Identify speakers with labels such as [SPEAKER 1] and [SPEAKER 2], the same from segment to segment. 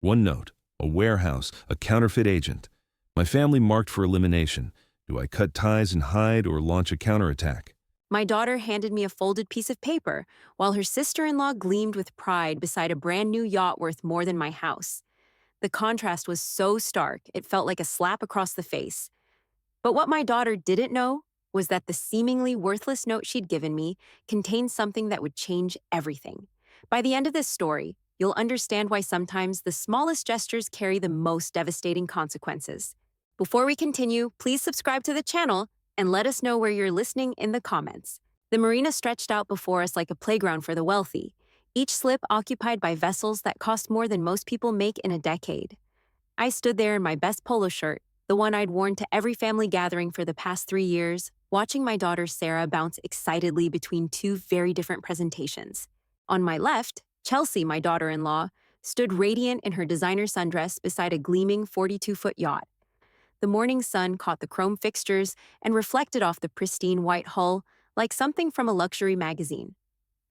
[SPEAKER 1] One note, a warehouse, a counterfeit agent. My family marked for elimination. Do I cut ties and hide or launch a counterattack?
[SPEAKER 2] My daughter handed me a folded piece of paper, while her sister-in-law gleamed with pride beside a brand new yacht worth more than my house. The contrast was so stark, it felt like a slap across the face. But what my daughter didn't know was that the seemingly worthless note she'd given me contained something that would change everything. By the end of this story, you'll understand why sometimes the smallest gestures carry the most devastating consequences. Before we continue, please subscribe to the channel and let us know where you're listening in the comments. The marina stretched out before us like a playground for the wealthy, each slip occupied by vessels that cost more than most people make in a decade. I stood there in my best polo shirt, the one I'd worn to every family gathering for the past 3 years, watching my daughter Sarah bounce excitedly between two very different presentations. On my left, Chelsea, my daughter-in-law, stood radiant in her designer sundress beside a gleaming 42-foot yacht. The morning sun caught the chrome fixtures and reflected off the pristine white hull like something from a luxury magazine.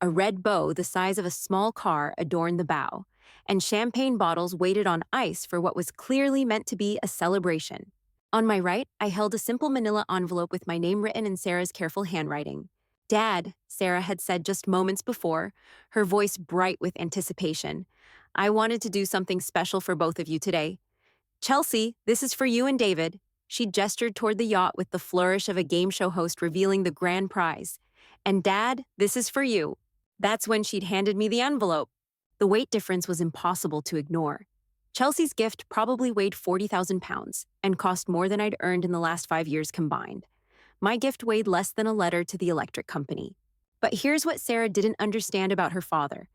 [SPEAKER 2] A red bow the size of a small car adorned the bow, and champagne bottles waited on ice for what was clearly meant to be a celebration. On my right, I held a simple manila envelope with my name written in Sarah's careful handwriting. "Dad," Sarah had said just moments before, her voice bright with anticipation. "I wanted to do something special for both of you today. Chelsea, this is for you and David." She gestured toward the yacht with the flourish of a game show host revealing the grand prize. "And Dad, this is for you." That's when she'd handed me the envelope. The weight difference was impossible to ignore. Chelsea's gift probably weighed 40,000 pounds and cost more than I'd earned in the last 5 years combined. My gift weighed less than a letter to the electric company. But here's what Sarah didn't understand about her father.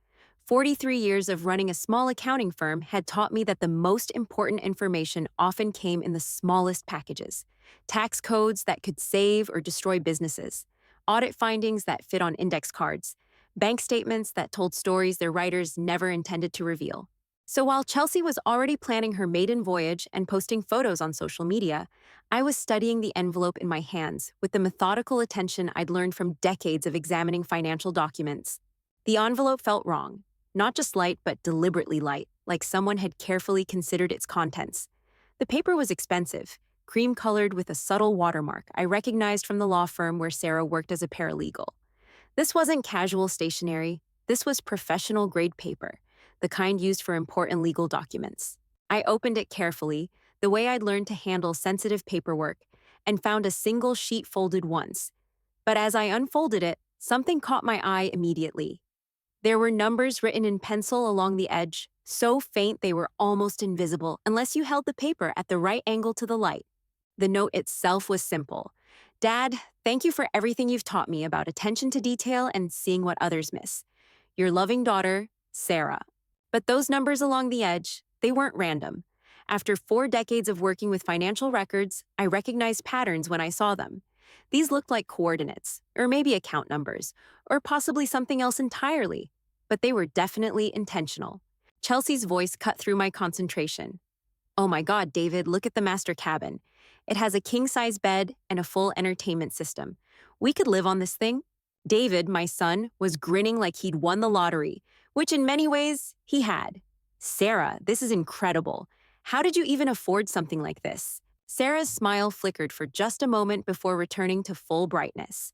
[SPEAKER 2] 43 years of running a small accounting firm had taught me that the most important information often came in the smallest packages. Tax codes that could save or destroy businesses, audit findings that fit on index cards, bank statements that told stories their writers never intended to reveal. So while Chelsea was already planning her maiden voyage and posting photos on social media, I was studying the envelope in my hands with the methodical attention I'd learned from decades of examining financial documents. The envelope felt wrong, not just light but deliberately light, like someone had carefully considered its contents. The paper was expensive, cream-colored with a subtle watermark I recognized from the law firm where Sarah worked as a paralegal. This wasn't casual stationery, this was professional-grade paper, the kind used for important legal documents. I opened it carefully, the way I'd learned to handle sensitive paperwork, and found a single sheet folded once. But as I unfolded it, something caught my eye immediately. There were numbers written in pencil along the edge, so faint they were almost invisible unless you held the paper at the right angle to the light. The note itself was simple. "Dad, thank you for everything you've taught me about attention to detail and seeing what others miss. Your loving daughter, Sarah." But those numbers along the edge, they weren't random. After 4 decades of working with financial records, I recognized patterns when I saw them. These looked like coordinates, or maybe account numbers, or possibly something else entirely, but they were definitely intentional. Chelsea's voice cut through my concentration. "Oh my God, David, look at the master cabin. It has a king-size bed and a full entertainment system. We could live on this thing." David, my son, was grinning like he'd won the lottery, which in many ways, he had. "Sarah, this is incredible. How did you even afford something like this?" Sarah's smile flickered for just a moment before returning to full brightness.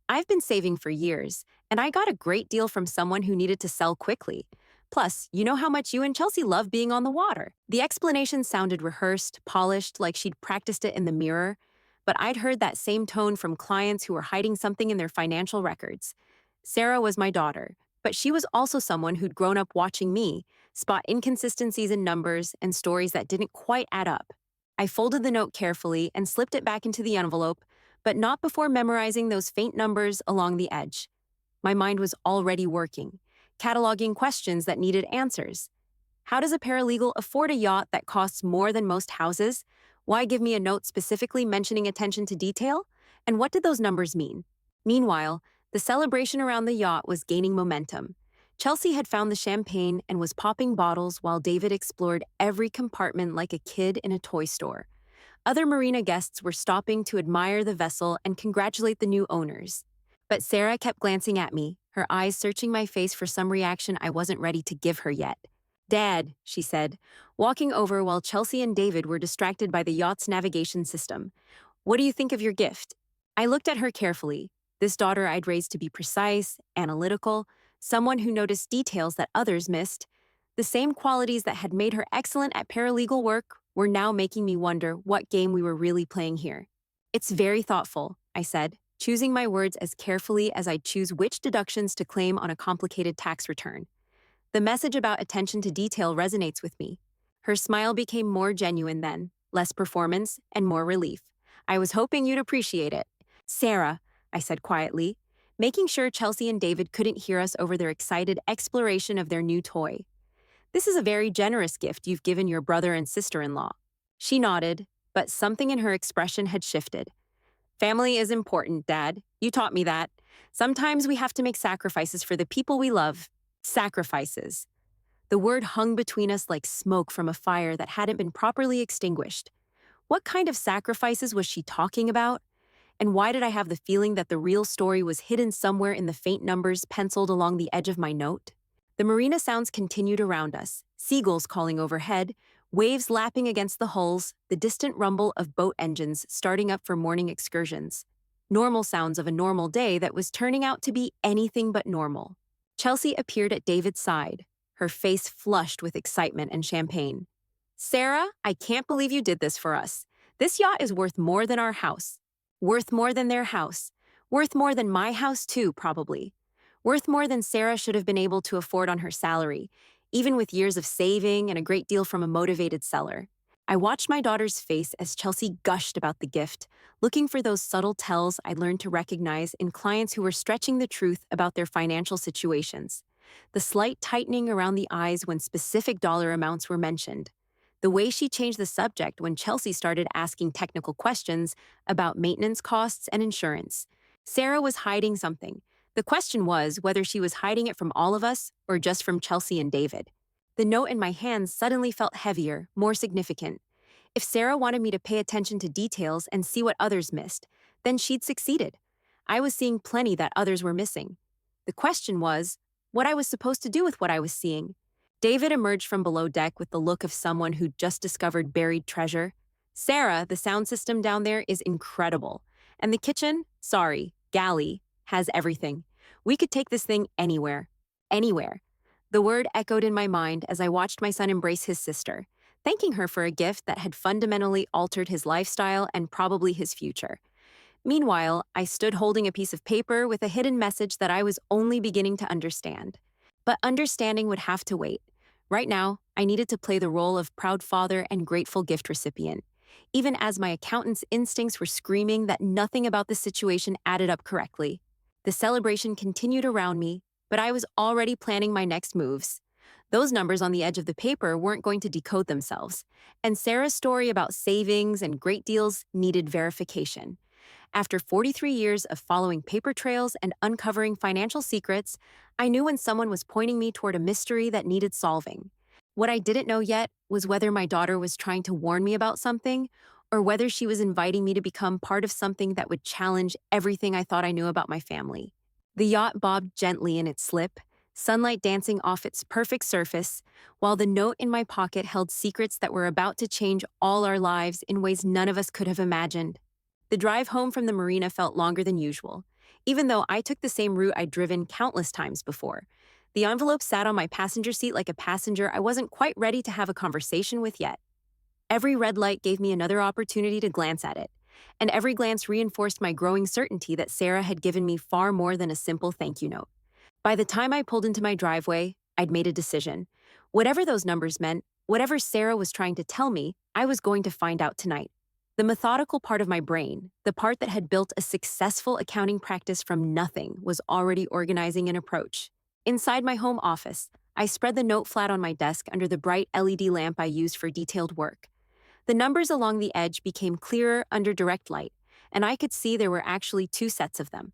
[SPEAKER 2] "I've been saving for years, and I got a great deal from someone who needed to sell quickly. Plus, you know how much you and Chelsea love being on the water." The explanation sounded rehearsed, polished, like she'd practiced it in the mirror, but I'd heard that same tone from clients who were hiding something in their financial records. Sarah was my daughter, but she was also someone who'd grown up watching me spot inconsistencies in numbers and stories that didn't quite add up. I folded the note carefully and slipped it back into the envelope, but not before memorizing those faint numbers along the edge. My mind was already working, cataloging questions that needed answers. How does a paralegal afford a yacht that costs more than most houses? Why give me a note specifically mentioning attention to detail? And what did those numbers mean? Meanwhile, the celebration around the yacht was gaining momentum. Chelsea had found the champagne and was popping bottles while David explored every compartment like a kid in a toy store. Other marina guests were stopping to admire the vessel and congratulate the new owners. But Sarah kept glancing at me, her eyes searching my face for some reaction I wasn't ready to give her yet. Dad, she said, walking over while Chelsea and David were distracted by the yacht's navigation system. What do you think of your gift? I looked at her carefully. This daughter I'd raised to be precise, analytical, someone who noticed details that others missed. The same qualities that had made her excellent at paralegal work were now making me wonder what game we were really playing here. It's very thoughtful, I said, choosing my words as carefully as I'd choose which deductions to claim on a complicated tax return. The message about attention to detail resonates with me. Her smile became more genuine then, less performance and more relief. I was hoping you'd appreciate it. Sarah, I said quietly, making sure Chelsea and David couldn't hear us over their excited exploration of their new toy. This is a very generous gift you've given your brother and sister-in-law. She nodded, but something in her expression had shifted. Family is important, Dad. You taught me that. Sometimes we have to make sacrifices for the people we love. Sacrifices. The word hung between us like smoke from a fire that hadn't been properly extinguished. What kind of sacrifices was she talking about? And why did I have the feeling that the real story was hidden somewhere in the faint numbers penciled along the edge of my note? The marina sounds continued around us, seagulls calling overhead, waves lapping against the hulls, the distant rumble of boat engines starting up for morning excursions. Normal sounds of a normal day that was turning out to be anything but normal. Chelsea appeared at David's side, her face flushed with excitement and champagne. Sarah, I can't believe you did this for us. This yacht is worth more than our house. Worth more than their house. Worth more than my house too, probably. Worth more than Sarah should have been able to afford on her salary, even with years of saving and a great deal from a motivated seller. I watched my daughter's face as Chelsea gushed about the gift, looking for those subtle tells I'd learned to recognize in clients who were stretching the truth about their financial situations. The slight tightening around the eyes when specific dollar amounts were mentioned. The way she changed the subject when Chelsea started asking technical questions about maintenance costs and insurance. Sarah was hiding something. The question was whether she was hiding it from all of us or just from Chelsea and David. The note in my hands suddenly felt heavier, more significant. If Sarah wanted me to pay attention to details and see what others missed, then she'd succeeded. I was seeing plenty that others were missing. The question was what I was supposed to do with what I was seeing. David emerged from below deck with the look of someone who'd just discovered buried treasure. Sarah, the sound system down there is incredible. And the kitchen, galley, has everything. We could take this thing anywhere. Anywhere. The word echoed in my mind as I watched my son embrace his sister, thanking her for a gift that had fundamentally altered his lifestyle and probably his future. Meanwhile, I stood holding a piece of paper with a hidden message that I was only beginning to understand. But understanding would have to wait. Right now, I needed to play the role of proud father and grateful gift recipient, even as my accountant's instincts were screaming that nothing about the situation added up correctly. The celebration continued around me, but I was already planning my next moves. Those numbers on the edge of the paper weren't going to decode themselves, and Sarah's story about savings and great deals needed verification. After 43 years of following paper trails and uncovering financial secrets, I knew when someone was pointing me toward a mystery that needed solving. What I didn't know yet was whether my daughter was trying to warn me about something, or whether she was inviting me to become part of something that would challenge everything I thought I knew about my family. The yacht bobbed gently in its slip, sunlight dancing off its perfect surface, while the note in my pocket held secrets that were about to change all our lives in ways none of us could have imagined. The drive home from the marina felt longer than usual, even though I took the same route I'd driven countless times before. The envelope sat on my passenger seat like a passenger I wasn't quite ready to have a conversation with yet. Every red light gave me another opportunity to glance at it, and every glance reinforced my growing certainty that Sarah had given me far more than a simple thank you note. By the time I pulled into my driveway, I'd made a decision. Whatever those numbers meant, whatever Sarah was trying to tell me, I was going to find out tonight. The methodical part of my brain, the part that had built a successful accounting practice from nothing, was already organizing an approach. Inside my home office, I spread the note flat on my desk under the bright LED lamp I used for detailed work. The numbers along the edge became clearer under direct light, and I could see there were actually two sets of them.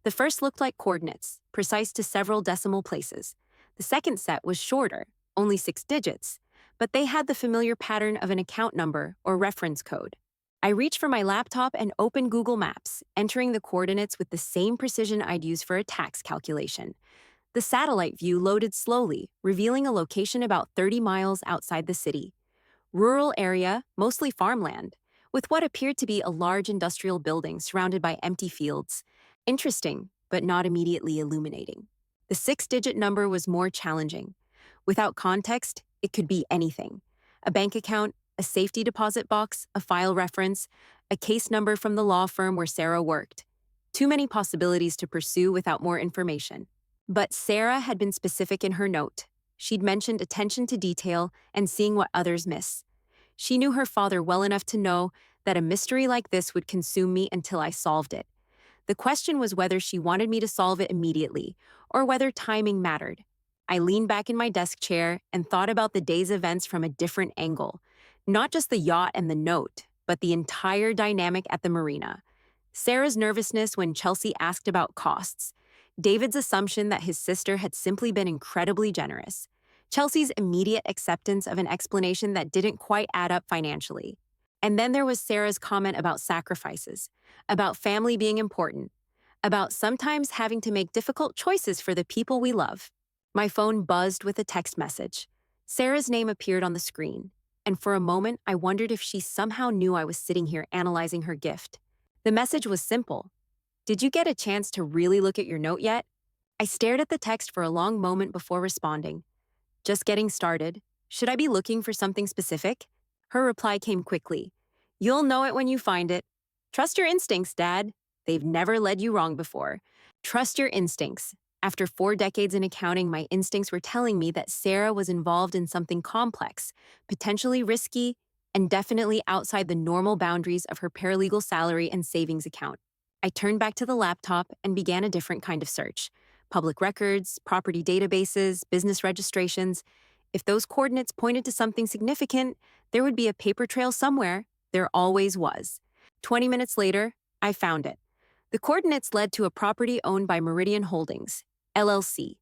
[SPEAKER 2] The first looked like coordinates, precise to several decimal places. The second set was shorter, only 6 digits, but they had the familiar pattern of an account number or reference code. I reached for my laptop and opened Google Maps, entering the coordinates with the same precision I'd use for a tax calculation. The satellite view loaded slowly, revealing a location about 30 miles outside the city. Rural area, mostly farmland, with what appeared to be a large industrial building surrounded by empty fields. Interesting, but not immediately illuminating. The six-digit number was more challenging. Without context, it could be anything. A bank account, a safety deposit box, a file reference, a case number from the law firm where Sarah worked. Too many possibilities to pursue without more information. But Sarah had been specific in her note. She'd mentioned attention to detail and seeing what others miss. She knew her father well enough to know that a mystery like this would consume me until I solved it. The question was whether she wanted me to solve it immediately, or whether timing mattered. I leaned back in my desk chair and thought about the day's events from a different angle. Not just the yacht and the note, but the entire dynamic at the marina. Sarah's nervousness when Chelsea asked about costs. David's assumption that his sister had simply been incredibly generous. Chelsea's immediate acceptance of an explanation that didn't quite add up financially. And then there was Sarah's comment about sacrifices, about family being important, about sometimes having to make difficult choices for the people we love. My phone buzzed with a text message. Sarah's name appeared on the screen, and for a moment I wondered if she somehow knew I was sitting here analyzing her gift. The message was simple. Did you get a chance to really look at your note yet? I stared at the text for a long moment before responding. Just getting started. Should I be looking for something specific? Her reply came quickly. You'll know it when you find it. Trust your instincts, Dad. They've never led you wrong before. Trust your instincts. After 4 decades in accounting, my instincts were telling me that Sarah was involved in something complex, potentially risky, and definitely outside the normal boundaries of her paralegal salary and savings account. I turned back to the laptop and began a different kind of search. Public records, property databases, business registrations. If those coordinates pointed to something significant, there would be a paper trail somewhere. There always was. 20 minutes later, I found it. The coordinates led to a property owned by Meridian Holdings, LLC,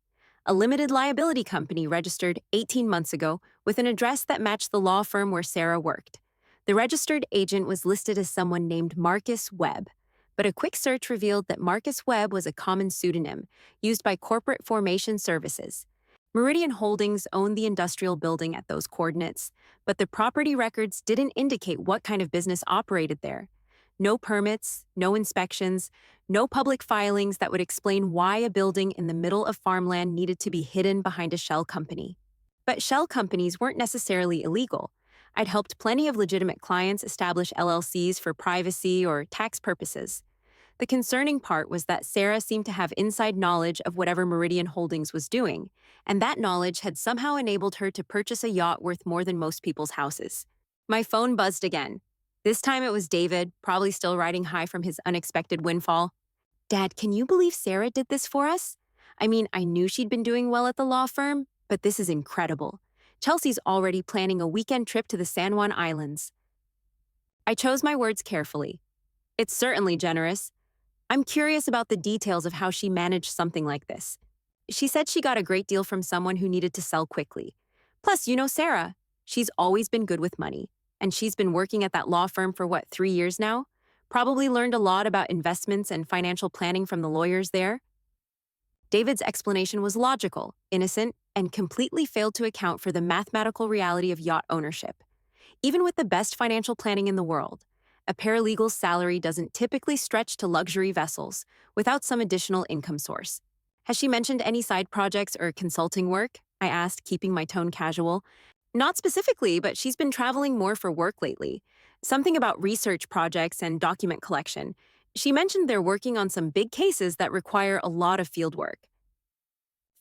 [SPEAKER 2] a limited liability company registered 18 months ago with an address that matched the law firm where Sarah worked. The registered agent was listed as someone named Marcus Webb, but a quick search revealed that Marcus Webb was a common pseudonym used by corporate formation services. Meridian Holdings owned the industrial building at those coordinates, but the property records didn't indicate what kind of business operated there. No permits, no inspections, no public filings that would explain why a building in the middle of farmland needed to be hidden behind a shell company. But shell companies weren't necessarily illegal. I'd helped plenty of legitimate clients establish LLCs for privacy or tax purposes. The concerning part was that Sarah seemed to have inside knowledge of whatever Meridian Holdings was doing, and that knowledge had somehow enabled her to purchase a yacht worth more than most people's houses. My phone buzzed again. This time it was David, probably still riding high from his unexpected windfall. Dad, can you believe Sarah did this for us? I mean, I knew she'd been doing well at the law firm, but this is incredible. Chelsea's already planning a weekend trip to the San Juan Islands. I chose my words carefully. It's certainly generous. I'm curious about the details of how she managed something like this. She said she got a great deal from someone who needed to sell quickly. Plus, you know Sarah. She's always been good with money. And she's been working at that law firm for 3 years now? Probably learned a lot about investments and financial planning from the lawyers there. David's explanation was logical, innocent, and completely failed to account for the mathematical reality of yacht ownership. Even with the best financial planning in the world, a paralegal's salary doesn't typically stretch to luxury vessels without some additional income source. Has she mentioned any side projects or consulting work? I asked, keeping my tone casual. Not specifically, but she's been traveling more for work lately. Something about research projects and document collection. She mentioned they're working on some big cases that require a lot of field work.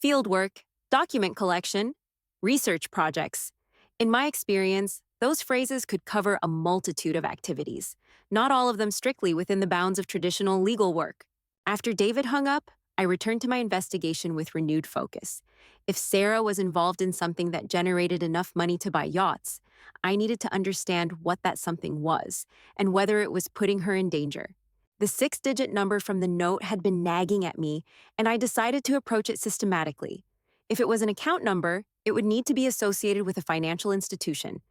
[SPEAKER 2] Field work, document collection, research projects. In my experience, those phrases could cover a multitude of activities, not all of them strictly within the bounds of traditional legal work. After David hung up, I returned to my investigation with renewed focus. If Sarah was involved in something that generated enough money to buy yachts, I needed to understand what that something was and whether it was putting her in danger. The 6-digit number from the note had been nagging at me, and I decided to approach it systematically. If it was an account number, it would need to be associated with a financial institution.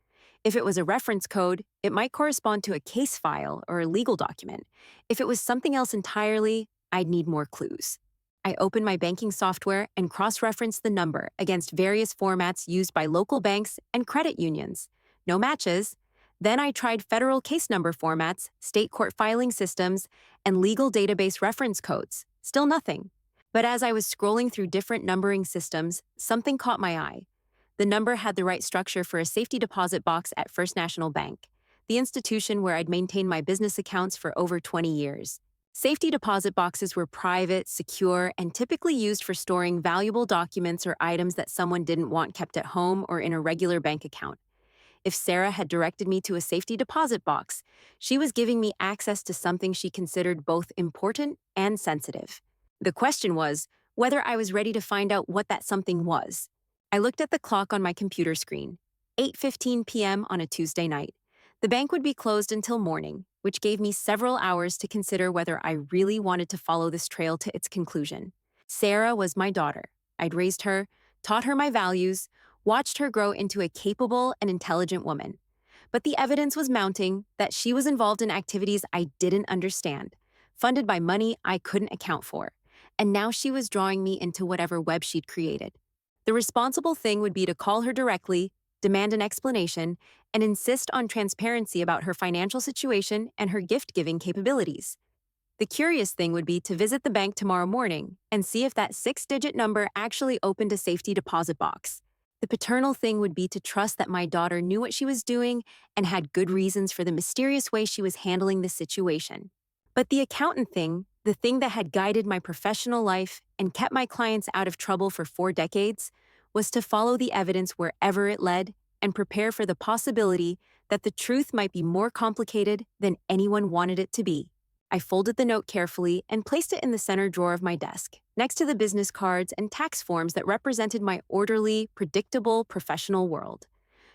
[SPEAKER 2] If it was a reference code, it might correspond to a case file or a legal document. If it was something else entirely, I'd need more clues. I opened my banking software and cross-referenced the number against various formats used by local banks and credit unions. No matches. Then I tried federal case number formats, state court filing systems, and legal database reference codes. Still nothing. But as I was scrolling through different numbering systems, something caught my eye. The number had the right structure for a safety deposit box at First National Bank, the institution where I'd maintained my business accounts for over 20 years. Safety deposit boxes were private, secure, and typically used for storing valuable documents or items that someone didn't want kept at home or in a regular bank account. If Sarah had directed me to a safety deposit box, she was giving me access to something she considered both important and sensitive. The question was whether I was ready to find out what that something was. I looked at the clock on my computer screen. 8:15 p.m. on a Tuesday night. The bank would be closed until morning, which gave me several hours to consider whether I really wanted to follow this trail to its conclusion. Sarah was my daughter. I'd raised her, taught her my values, watched her grow into a capable and intelligent woman. But the evidence was mounting that she was involved in activities I didn't understand, funded by money I couldn't account for, and now she was drawing me into whatever web she'd created. The responsible thing would be to call her directly, demand an explanation, and insist on transparency about her financial situation and her gift-giving capabilities. The curious thing would be to visit the bank tomorrow morning and see if that 6-digit number actually opened a safety deposit box. The paternal thing would be to trust that my daughter knew what she was doing and had good reasons for the mysterious way she was handling the situation. But the accountant thing, the thing that had guided my professional life and kept my clients out of trouble for 4 decades, was to follow the evidence wherever it led and prepare for the possibility that the truth might be more complicated than anyone wanted it to be. I folded the note carefully and placed it in the center drawer of my desk, next to the business cards and tax forms that represented my orderly, predictable professional world.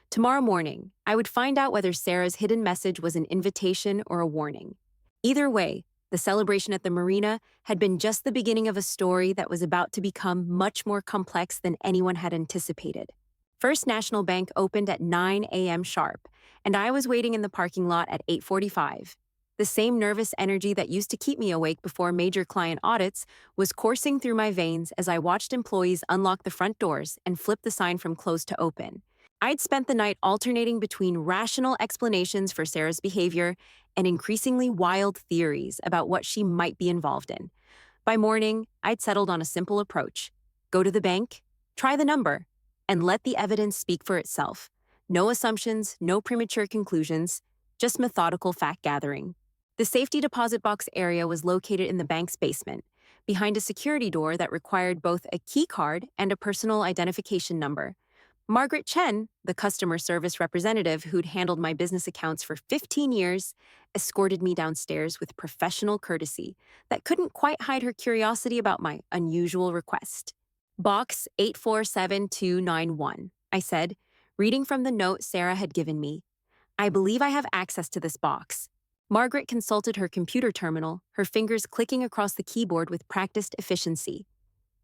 [SPEAKER 2] Tomorrow morning, I would find out whether Sarah's hidden message was an invitation or a warning. Either way, the celebration at the marina had been just the beginning of a story that was about to become much more complex than anyone had anticipated. First National Bank opened at 9 a.m. sharp, and I was waiting in the parking lot at 8:45. The same nervous energy that used to keep me awake before major client audits was coursing through my veins as I watched employees unlock the front doors and flip the sign from closed to open. I'd spent the night alternating between rational explanations for Sarah's behavior and increasingly wild theories about what she might be involved in. By morning, I'd settled on a simple approach. Go to the bank, try the number, and let the evidence speak for itself. No assumptions, no premature conclusions, just methodical fact-gathering. The safety deposit box area was located in the bank's basement, behind a security door that required both a key card and a personal identification number. Margaret Chen, the customer service representative who'd handled my business accounts for 15 years, escorted me downstairs with professional courtesy that couldn't quite hide her curiosity about my unusual request. Box 847291, I said, reading from the note Sarah had given me. I believe I have access to this box. Margaret consulted her computer terminal, her fingers clicking across the keyboard with practiced efficiency.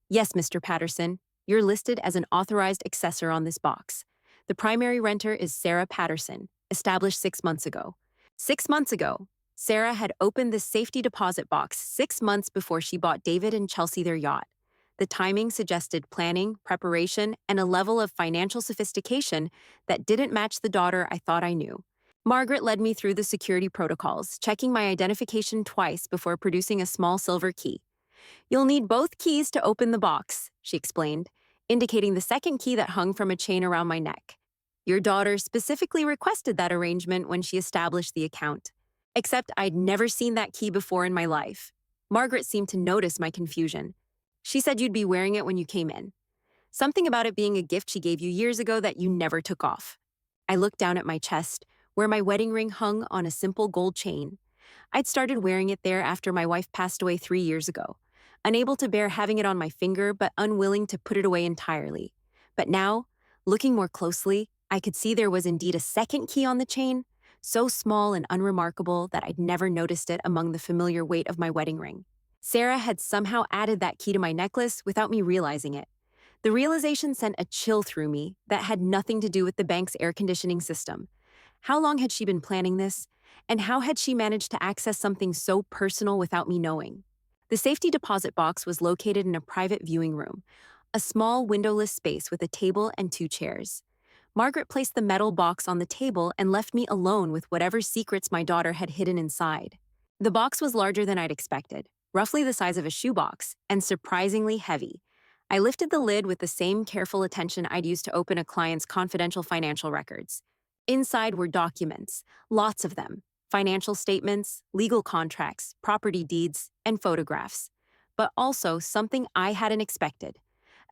[SPEAKER 2] Yes, Mr. Patterson, you're listed as an authorized accessor on this box. The primary renter is Sarah Patterson, established 6 months ago. 6 months ago, Sarah had opened this safety deposit box 6 months before she bought David and Chelsea their yacht. The timing suggested planning, preparation, and a level of financial sophistication that didn't match the daughter I thought I knew. Margaret led me through the security protocols, checking my identification twice before producing a small silver key. You'll need both keys to open the box, she explained, indicating the second key that hung from a chain around my neck. Your daughter specifically requested that arrangement when she established the account. Except I'd never seen that key before in my life. Margaret seemed to notice my confusion. She said you'd be wearing it when you came in. Something about it being a gift she gave you years ago that you never took off. I looked down at my chest, where my wedding ring hung on a simple gold chain. I'd started wearing it there after my wife passed away 3 years ago, unable to bear having it on my finger but unwilling to put it away entirely. But now, looking more closely, I could see there was indeed a second key on the chain, so small and unremarkable that I'd never noticed it among the familiar weight of my wedding ring. Sarah had somehow added that key to my necklace without me realizing it. The realization sent a chill through me that had nothing to do with the bank's air conditioning system. How long had she been planning this? And how had she managed to access something so personal without me knowing? The safety deposit box was located in a private viewing room, a small windowless space with a table and two chairs. Margaret placed the metal box on the table and left me alone with whatever secrets my daughter had hidden inside. The box was larger than I'd expected, roughly the size of a shoebox, and surprisingly heavy. I lifted the lid with the same careful attention I'd used to open a client's confidential financial records. Inside were documents, lots of them: financial statements, legal contracts, property deeds, and photographs. But also something I hadn't expected: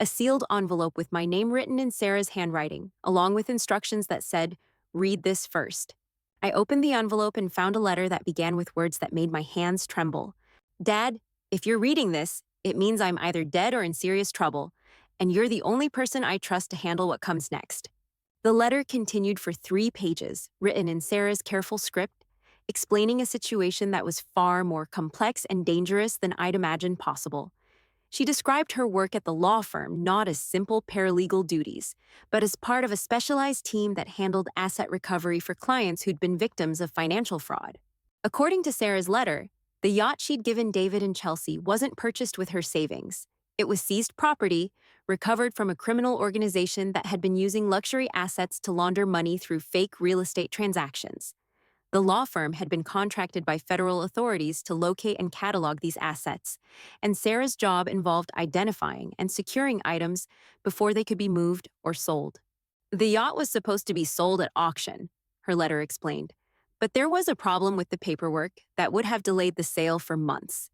[SPEAKER 2] a sealed envelope with my name written in Sarah's handwriting, along with instructions that said, "Read this first." I opened the envelope and found a letter that began with words that made my hands tremble. "Dad, if you're reading this, it means I'm either dead or in serious trouble, and you're the only person I trust to handle what comes next." The letter continued for 3 pages, written in Sarah's careful script, explaining a situation that was far more complex and dangerous than I'd imagined possible. She described her work at the law firm not as simple paralegal duties, but as part of a specialized team that handled asset recovery for clients who'd been victims of financial fraud. According to Sarah's letter, the yacht she'd given David and Chelsea wasn't purchased with her savings. It was seized property, recovered from a criminal organization that had been using luxury assets to launder money through fake real estate transactions. The law firm had been contracted by federal authorities to locate and catalog these assets, and Sarah's job involved identifying and securing items before they could be moved or sold. The yacht was supposed to be sold at auction, her letter explained, but there was a problem with the paperwork that would have delayed the sale for months.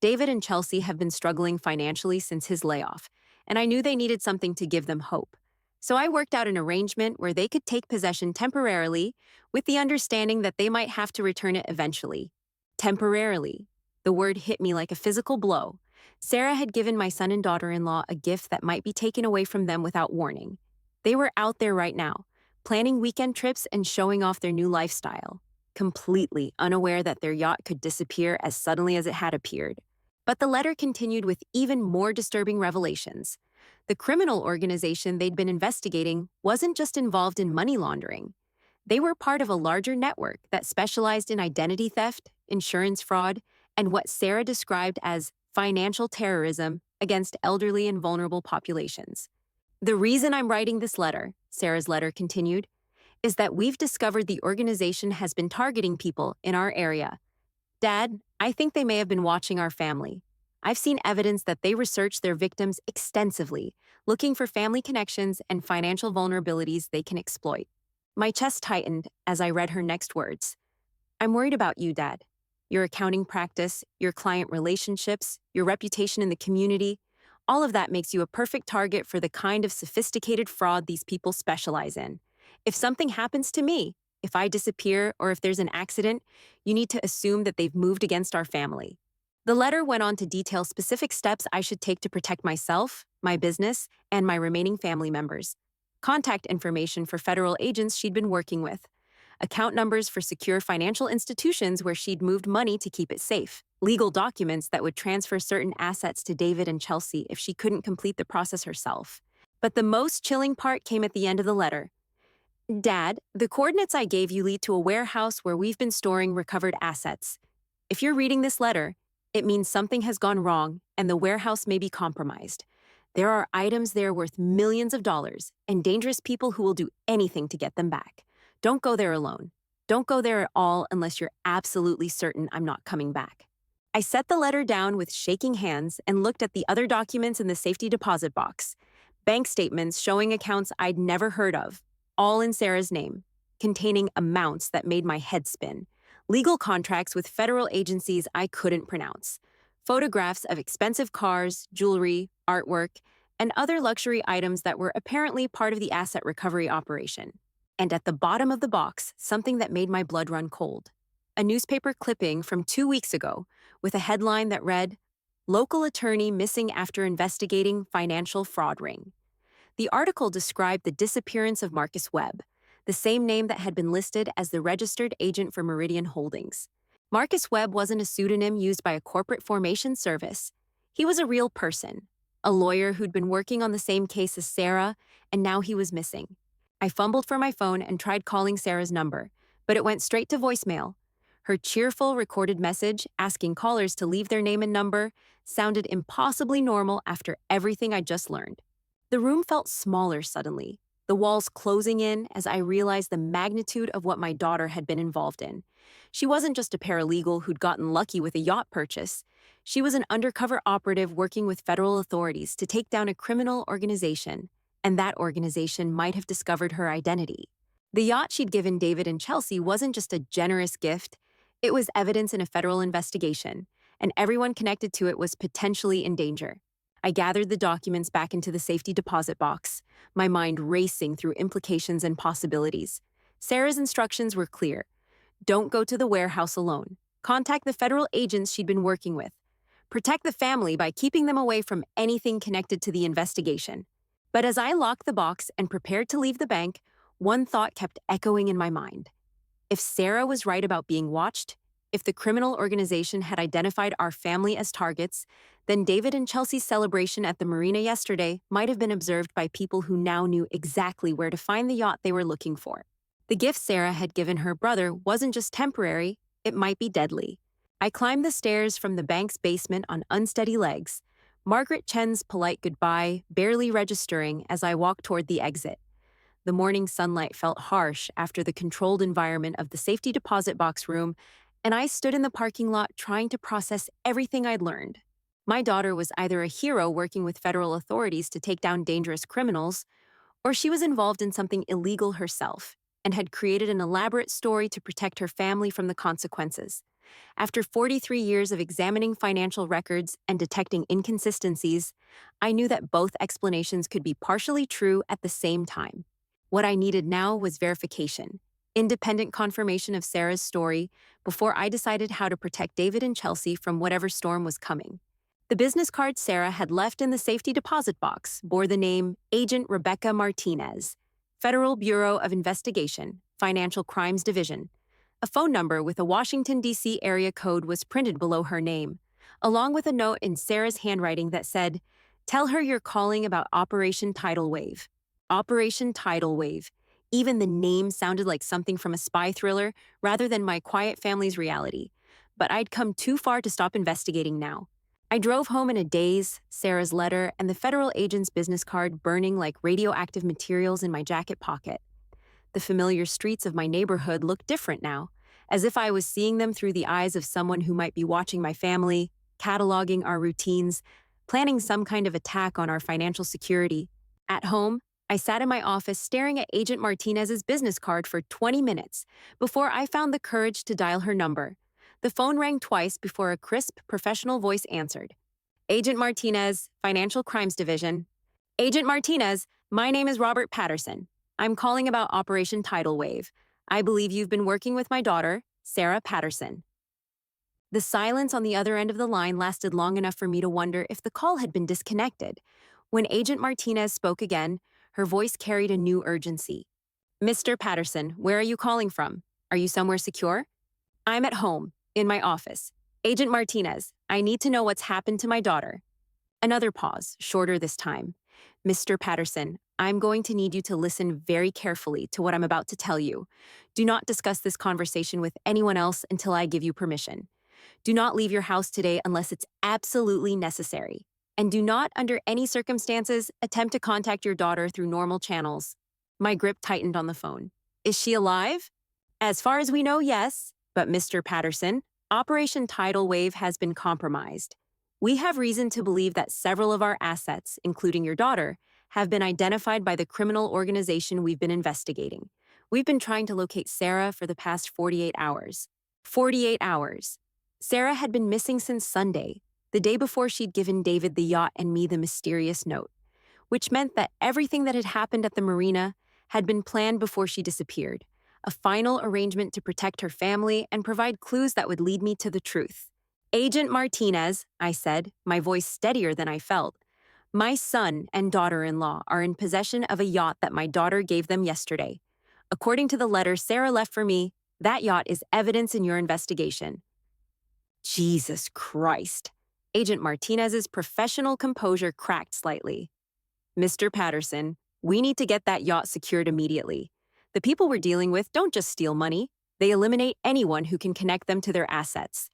[SPEAKER 2] David and Chelsea have been struggling financially since his layoff, and I knew they needed something to give them hope. So I worked out an arrangement where they could take possession temporarily, with the understanding that they might have to return it eventually. Temporarily. The word hit me like a physical blow. Sarah had given my son and daughter-in-law a gift that might be taken away from them without warning. They were out there right now, planning weekend trips and showing off their new lifestyle, completely unaware that their yacht could disappear as suddenly as it had appeared. But the letter continued with even more disturbing revelations. The criminal organization they'd been investigating wasn't just involved in money laundering. They were part of a larger network that specialized in identity theft, insurance fraud, and what Sarah described as financial terrorism against elderly and vulnerable populations. "The reason I'm writing this letter," Sarah's letter continued, "is that we've discovered the organization has been targeting people in our area. Dad, I think they may have been watching our family. I've seen evidence that they research their victims extensively, looking for family connections and financial vulnerabilities they can exploit." My chest tightened as I read her next words. "I'm worried about you, Dad. Your accounting practice, your client relationships, your reputation in the community, all of that makes you a perfect target for the kind of sophisticated fraud these people specialize in. If something happens to me, if I disappear or if there's an accident, you need to assume that they've moved against our family." The letter went on to detail specific steps I should take to protect myself, my business, and my remaining family members. Contact information for federal agents she'd been working with, account numbers for secure financial institutions where she'd moved money to keep it safe, legal documents that would transfer certain assets to David and Chelsea if she couldn't complete the process herself. But the most chilling part came at the end of the letter. "Dad, the coordinates I gave you lead to a warehouse where we've been storing recovered assets. If you're reading this letter, it means something has gone wrong and the warehouse may be compromised. There are items there worth millions of dollars and dangerous people who will do anything to get them back. Don't go there alone. Don't go there at all unless you're absolutely certain I'm not coming back." I set the letter down with shaking hands and looked at the other documents in the safety deposit box. Bank statements showing accounts I'd never heard of, all in Sarah's name, containing amounts that made my head spin. Legal contracts with federal agencies I couldn't pronounce. Photographs of expensive cars, jewelry, artwork, and other luxury items that were apparently part of the asset recovery operation. And at the bottom of the box, something that made my blood run cold. A newspaper clipping from 2 weeks ago with a headline that read, "Local attorney missing after investigating financial fraud ring." The article described the disappearance of Marcus Webb, the same name that had been listed as the registered agent for Meridian Holdings. Marcus Webb wasn't a pseudonym used by a corporate formation service. He was a real person, a lawyer who'd been working on the same case as Sarah, and now he was missing. I fumbled for my phone and tried calling Sarah's number, but it went straight to voicemail. Her cheerful recorded message asking callers to leave their name and number sounded impossibly normal after everything I just learned. The room felt smaller suddenly, the walls closing in as I realized the magnitude of what my daughter had been involved in. She wasn't just a paralegal who'd gotten lucky with a yacht purchase. She was an undercover operative working with federal authorities to take down a criminal organization, and that organization might have discovered her identity. The yacht she'd given David and Chelsea wasn't just a generous gift, it was evidence in a federal investigation, and everyone connected to it was potentially in danger. I gathered the documents back into the safety deposit box, my mind racing through implications and possibilities. Sarah's instructions were clear. Don't go to the warehouse alone. Contact the federal agents she'd been working with. Protect the family by keeping them away from anything connected to the investigation. But as I locked the box and prepared to leave the bank, one thought kept echoing in my mind. If Sarah was right about being watched, if the criminal organization had identified our family as targets, then David and Chelsea's celebration at the marina yesterday might have been observed by people who now knew exactly where to find the yacht they were looking for. The gift Sarah had given her brother wasn't just temporary, it might be deadly. I climbed the stairs from the bank's basement on unsteady legs, Margaret Chen's polite goodbye barely registering as I walked toward the exit. The morning sunlight felt harsh after the controlled environment of the safety deposit box room, and I stood in the parking lot trying to process everything I'd learned. My daughter was either a hero working with federal authorities to take down dangerous criminals, or she was involved in something illegal herself and had created an elaborate story to protect her family from the consequences. After 43 years of examining financial records and detecting inconsistencies, I knew that both explanations could be partially true at the same time. What I needed now was verification, independent confirmation of Sarah's story before I decided how to protect David and Chelsea from whatever storm was coming. The business card Sarah had left in the safety deposit box bore the name Agent Rebecca Martinez, Federal Bureau of Investigation, Financial Crimes Division. A phone number with a Washington, D.C. area code was printed below her name, along with a note in Sarah's handwriting that said, "Tell her you're calling about Operation Tidal Wave." Operation Tidal Wave. Even the name sounded like something from a spy thriller rather than my quiet family's reality. But I'd come too far to stop investigating now. I drove home in a daze, Sarah's letter and the federal agent's business card burning like radioactive materials in my jacket pocket. The familiar streets of my neighborhood looked different now, as if I was seeing them through the eyes of someone who might be watching my family, cataloging our routines, planning some kind of attack on our financial security. At home, I sat in my office staring at Agent Martinez's business card for 20 minutes before I found the courage to dial her number. The phone rang twice before a crisp, professional voice answered. "Agent Martinez, Financial Crimes Division." "Agent Martinez, my name is Robert Patterson. I'm calling about Operation Tidal Wave. I believe you've been working with my daughter, Sarah Patterson." The silence on the other end of the line lasted long enough for me to wonder if the call had been disconnected. When Agent Martinez spoke again, her voice carried a new urgency. "Mr. Patterson, where are you calling from? Are you somewhere secure?" "I'm at home, in my office. Agent Martinez, I need to know what's happened to my daughter." Another pause, shorter this time. "Mr. Patterson, I'm going to need you to listen very carefully to what I'm about to tell you. Do not discuss this conversation with anyone else until I give you permission. Do not leave your house today unless it's absolutely necessary. And do not, under any circumstances, attempt to contact your daughter through normal channels." My grip tightened on the phone. "Is she alive?" "As far as we know, yes. But Mr. Patterson, Operation Tidal Wave has been compromised. We have reason to believe that several of our assets, including your daughter, have been identified by the criminal organization we've been investigating. We've been trying to locate Sarah for the past 48 hours. 48 hours. Sarah had been missing since Sunday, the day before she'd given David the yacht and me the mysterious note, which meant that everything that had happened at the marina had been planned before she disappeared, a final arrangement to protect her family and provide clues that would lead me to the truth. "Agent Martinez," I said, my voice steadier than I felt, "my son and daughter-in-law are in possession of a yacht that my daughter gave them yesterday. According to the letter Sarah left for me, that yacht is evidence in your investigation." Jesus Christ. Agent Martinez's professional composure cracked slightly. "Mr. Patterson, we need to get that yacht secured immediately. The people we're dealing with don't just steal money. They eliminate anyone who can connect them to their assets.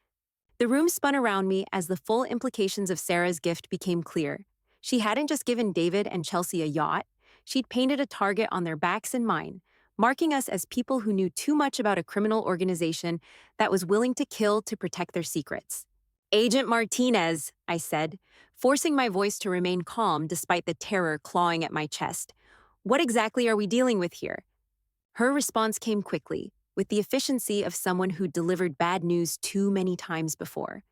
[SPEAKER 2] The room spun around me as the full implications of Sarah's gift became clear. She hadn't just given David and Chelsea a yacht, she'd painted a target on their backs and mine, marking us as people who knew too much about a criminal organization that was willing to kill to protect their secrets. Agent Martinez, I said, forcing my voice to remain calm despite the terror clawing at my chest. What exactly are we dealing with here? Her response came quickly, with the efficiency of someone who delivered bad news too many times before.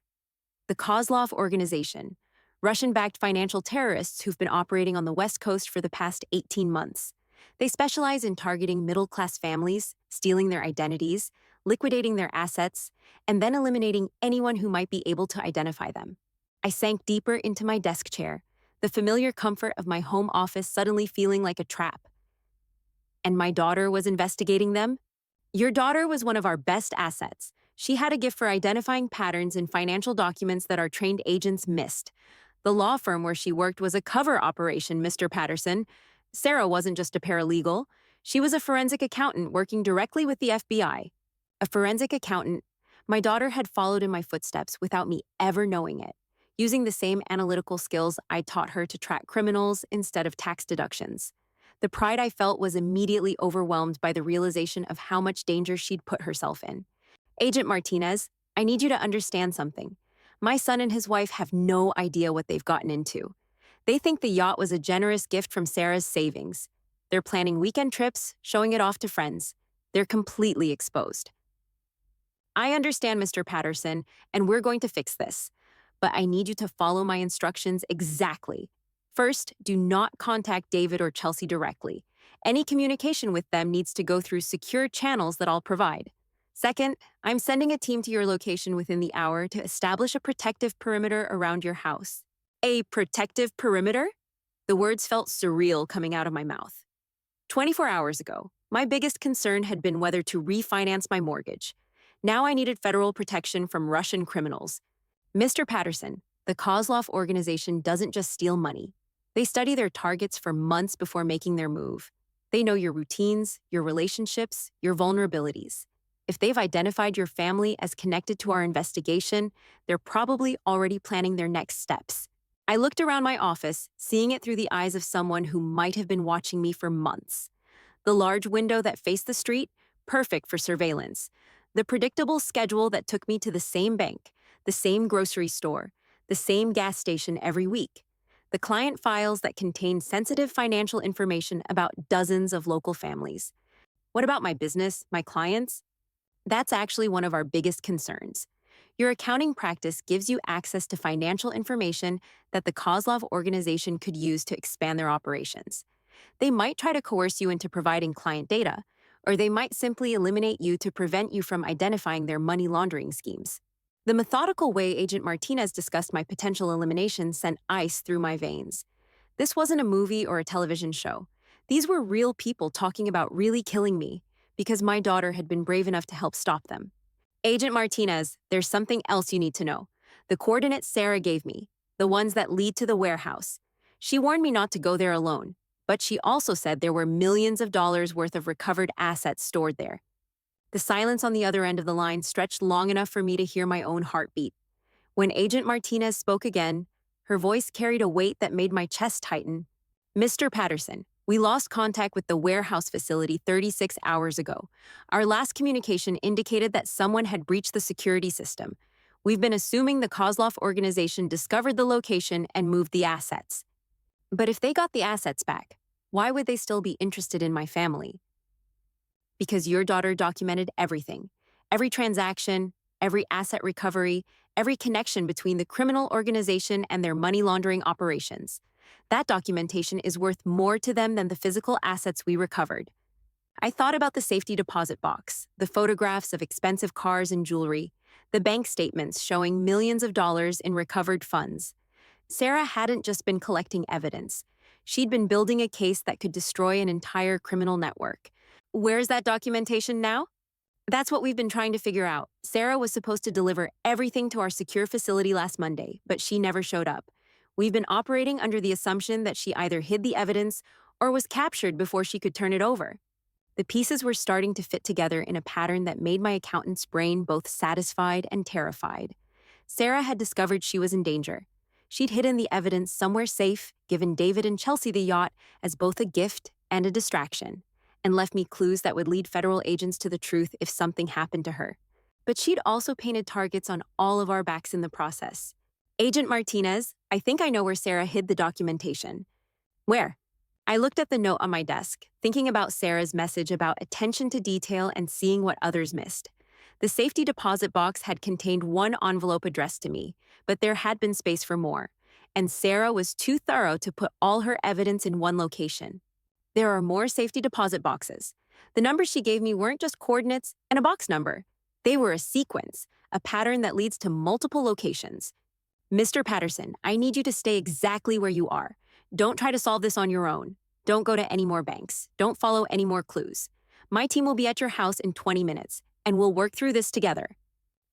[SPEAKER 2] The Kozlov Organization, Russian-backed financial terrorists who've been operating on the West Coast for the past 18 months. They specialize in targeting middle-class families, stealing their identities, liquidating their assets, and then eliminating anyone who might be able to identify them. I sank deeper into my desk chair, the familiar comfort of my home office suddenly feeling like a trap. And my daughter was investigating them? Your daughter was one of our best assets. She had a gift for identifying patterns in financial documents that our trained agents missed. The law firm where she worked was a cover operation, Mr. Patterson. Sarah wasn't just a paralegal. She was a forensic accountant working directly with the FBI. A forensic accountant, my daughter had followed in my footsteps without me ever knowing it, using the same analytical skills I taught her to track criminals instead of tax deductions. The pride I felt was immediately overwhelmed by the realization of how much danger she'd put herself in. Agent Martinez, I need you to understand something. My son and his wife have no idea what they've gotten into. They think the yacht was a generous gift from Sarah's savings. They're planning weekend trips, showing it off to friends. They're completely exposed. I understand, Mr. Patterson, and we're going to fix this. But I need you to follow my instructions exactly. First, do not contact David or Chelsea directly. Any communication with them needs to go through secure channels that I'll provide. Second, I'm sending a team to your location within the hour to establish a protective perimeter around your house. A protective perimeter? The words felt surreal coming out of my mouth. 24 hours ago, my biggest concern had been whether to refinance my mortgage. Now I needed federal protection from Russian criminals. Mr. Patterson, the Kozlov organization doesn't just steal money. They study their targets for months before making their move. They know your routines, your relationships, your vulnerabilities. If they've identified your family as connected to our investigation, they're probably already planning their next steps. I looked around my office, seeing it through the eyes of someone who might have been watching me for months. The large window that faced the street, perfect for surveillance. The predictable schedule that took me to the same bank, the same grocery store, the same gas station every week. The client files that contain sensitive financial information about dozens of local families. What about my business, my clients? That's actually one of our biggest concerns. Your accounting practice gives you access to financial information that the Kozlov organization could use to expand their operations. They might try to coerce you into providing client data, or they might simply eliminate you to prevent you from identifying their money laundering schemes. The methodical way Agent Martinez discussed my potential elimination sent ice through my veins. This wasn't a movie or a television show. These were real people talking about really killing me because my daughter had been brave enough to help stop them. Agent Martinez, there's something else you need to know. The coordinates Sarah gave me, the ones that lead to the warehouse. She warned me not to go there alone, but she also said there were millions of dollars worth of recovered assets stored there. The silence on the other end of the line stretched long enough for me to hear my own heartbeat. When Agent Martinez spoke again, her voice carried a weight that made my chest tighten. Mr. Patterson, we lost contact with the warehouse facility 36 hours ago. Our last communication indicated that someone had breached the security system. We've been assuming the Kozlov organization discovered the location and moved the assets. But if they got the assets back, why would they still be interested in my family? Because your daughter documented everything. Every transaction, every asset recovery, every connection between the criminal organization and their money laundering operations. That documentation is worth more to them than the physical assets we recovered. I thought about the safety deposit box, the photographs of expensive cars and jewelry, the bank statements showing millions of dollars in recovered funds. Sarah hadn't just been collecting evidence. She'd been building a case that could destroy an entire criminal network. Where's that documentation now? That's what we've been trying to figure out. Sarah was supposed to deliver everything to our secure facility last Monday, but she never showed up. We've been operating under the assumption that she either hid the evidence or was captured before she could turn it over. The pieces were starting to fit together in a pattern that made my accountant's brain both satisfied and terrified. Sarah had discovered she was in danger. She'd hidden the evidence somewhere safe, given David and Chelsea the yacht as both a gift and a distraction, and left me clues that would lead federal agents to the truth if something happened to her. But she'd also painted targets on all of our backs in the process. Agent Martinez, I think I know where Sarah hid the documentation. Where? I looked at the note on my desk, thinking about Sarah's message about attention to detail and seeing what others missed. The safety deposit box had contained one envelope addressed to me, but there had been space for more, and Sarah was too thorough to put all her evidence in one location. There are more safety deposit boxes. The numbers she gave me weren't just coordinates and a box number. They were a sequence, a pattern that leads to multiple locations. Mr. Patterson, I need you to stay exactly where you are. Don't try to solve this on your own. Don't go to any more banks. Don't follow any more clues. My team will be at your house in 20 minutes, and we'll work through this together.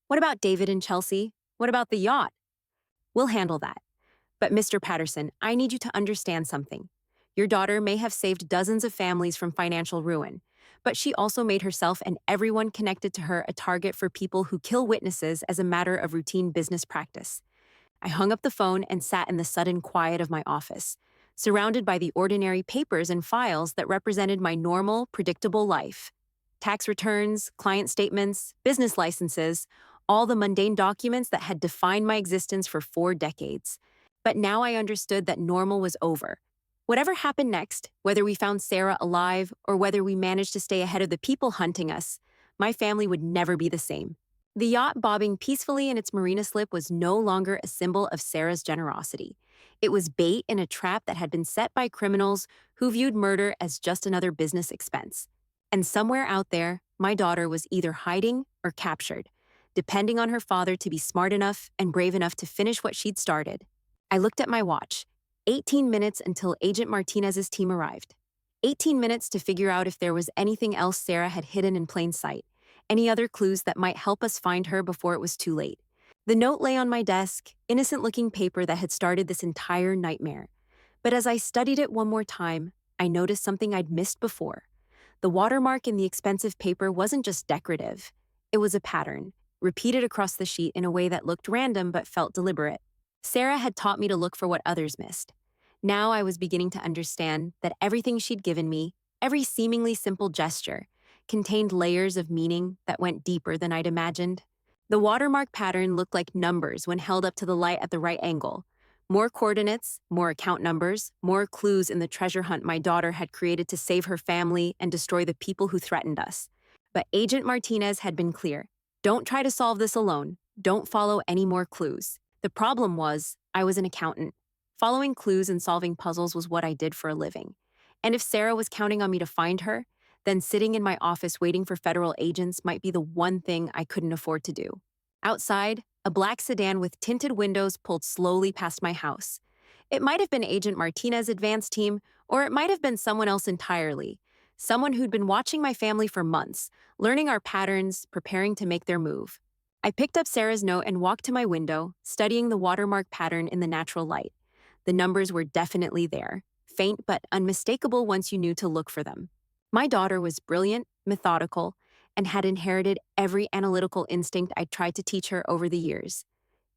[SPEAKER 2] What about David and Chelsea? What about the yacht? We'll handle that. But Mr. Patterson, I need you to understand something. Your daughter may have saved dozens of families from financial ruin, but she also made herself and everyone connected to her a target for people who kill witnesses as a matter of routine business practice. I hung up the phone and sat in the sudden quiet of my office, surrounded by the ordinary papers and files that represented my normal, predictable life. Tax returns, client statements, business licenses, all the mundane documents that had defined my existence for 4 decades. But now I understood that normal was over. Whatever happened next, whether we found Sarah alive or whether we managed to stay ahead of the people hunting us, my family would never be the same. The yacht bobbing peacefully in its marina slip was no longer a symbol of Sarah's generosity. It was bait in a trap that had been set by criminals who viewed murder as just another business expense. And somewhere out there, my daughter was either hiding or captured, depending on her father to be smart enough and brave enough to finish what she'd started. I looked at my watch. 18 minutes until Agent Martinez's team arrived. 18 minutes to figure out if there was anything else Sarah had hidden in plain sight, any other clues that might help us find her before it was too late. The note lay on my desk, innocent-looking paper that had started this entire nightmare. But as I studied it one more time, I noticed something I'd missed before. The watermark in the expensive paper wasn't just decorative. It was a pattern, repeated across the sheet in a way that looked random but felt deliberate. Sarah had taught me to look for what others missed. Now I was beginning to understand that everything she'd given me, every seemingly simple gesture, contained layers of meaning that went deeper than I'd imagined. The watermark pattern looked like numbers when held up to the light at the right angle. More coordinates, more account numbers, more clues in the treasure hunt my daughter had created to save her family and destroy the people who threatened us. But Agent Martinez had been clear. Don't try to solve this alone. Don't follow any more clues. The problem was, I was an accountant. Following clues and solving puzzles was what I did for a living. And if Sarah was counting on me to find her, then sitting in my office waiting for federal agents might be the one thing I couldn't afford to do. Outside, a black sedan with tinted windows pulled slowly past my house. It might have been Agent Martinez's advance team, or it might have been someone else entirely. Someone who'd been watching my family for months, learning our patterns, preparing to make their move. I picked up Sarah's note and walked to my window, studying the watermark pattern in the natural light. The numbers were definitely there, faint but unmistakable once you knew to look for them. My daughter was brilliant, methodical, and had inherited every analytical instinct I'd tried to teach her over the years.